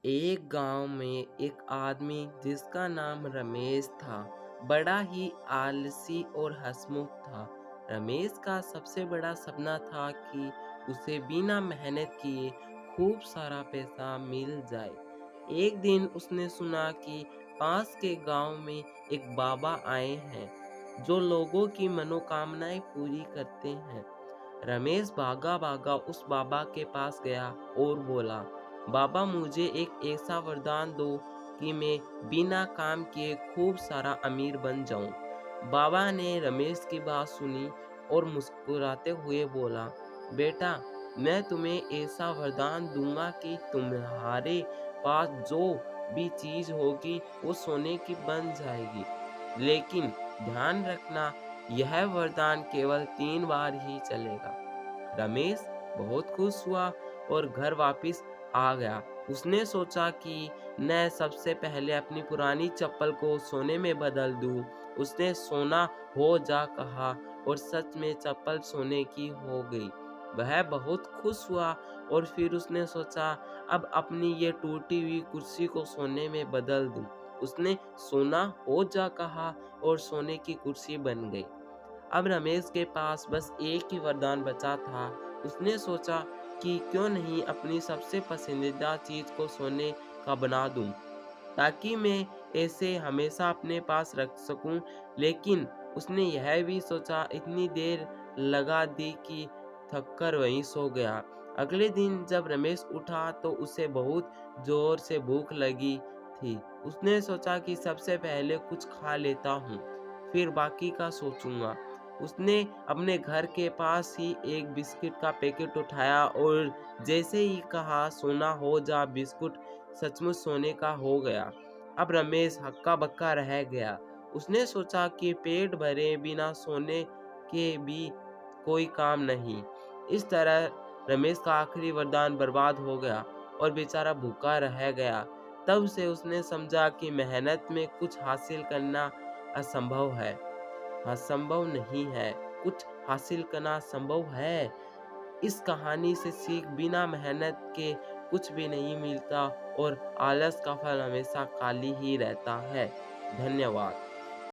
एक गांव में एक आदमी जिसका नाम रमेश था, बड़ा ही आलसी और हंसमुख था। रमेश का सबसे बड़ा सपना था कि उसे बिना मेहनत किए खूब सारा पैसा मिल जाए। एक दिन उसने सुना कि पास के गांव में एक बाबा आए हैं जो लोगों की मनोकामनाएं पूरी करते हैं। रमेश भागा भागा उस बाबा के पास गया और बोला, बाबा मुझे एक ऐसा वरदान दो कि मैं बिना काम किए खूब सारा अमीर बन जाऊं। बाबा ने रमेश की बात सुनी और मुस्कुराते हुए बोला, बेटा मैं तुम्हें ऐसा वरदान दूंगा कि तुम्हारे पास जो भी चीज होगी वो सोने की बन जाएगी। लेकिन ध्यान रखना, यह वरदान केवल 3 बार ही चलेगा। रमेश बहुत खुश हुआ और घर वापस आ गया। उसने सोचा कि मैं सबसे पहले अपनी पुरानी चप्पल को सोने में बदल दूं। उसने सोना हो जा कहा और सच में चप्पल सोने की हो गई। वह बहुत खुश हुआ और फिर उसने सोचा अब अपनी ये टूटी हुई कुर्सी को सोने में बदल दूं। उसने सोना हो जा कहा और सोने की कुर्सी बन गई। अब रमेश के पास बस एक ही वरदान बचा था। उसने सोचा कि क्यों नहीं अपनी सबसे पसंदीदा चीज को सोने का बना दूं, ताकि मैं ऐसे हमेशा अपने पास रख सकूं। लेकिन उसने यह भी सोचा, इतनी देर लगा दी कि थक कर वहीं सो गया। अगले दिन जब रमेश उठा तो उसे बहुत जोर से भूख लगी थी। उसने सोचा कि सबसे पहले कुछ खा लेता हूँ, फिर बाकी का सोचूंगा। उसने अपने घर के पास ही एक बिस्किट का पैकेट उठाया और जैसे ही कहा सोना हो जा, बिस्कुट सचमुच सोने का हो गया। अब रमेश हक्का बक्का रह गया। उसने सोचा कि पेट भरे बिना सोने के भी कोई काम नहीं। इस तरह रमेश का आखिरी वरदान बर्बाद हो गया और बेचारा भूखा रह गया। तब से उसने समझा कि मेहनत में कुछ हासिल करना असंभव है। असंभव नहीं है, कुछ हासिल करना संभव है। इस कहानी से सीख, बिना मेहनत के कुछ भी नहीं मिलता और आलस का फल हमेशा खाली ही रहता है। धन्यवाद।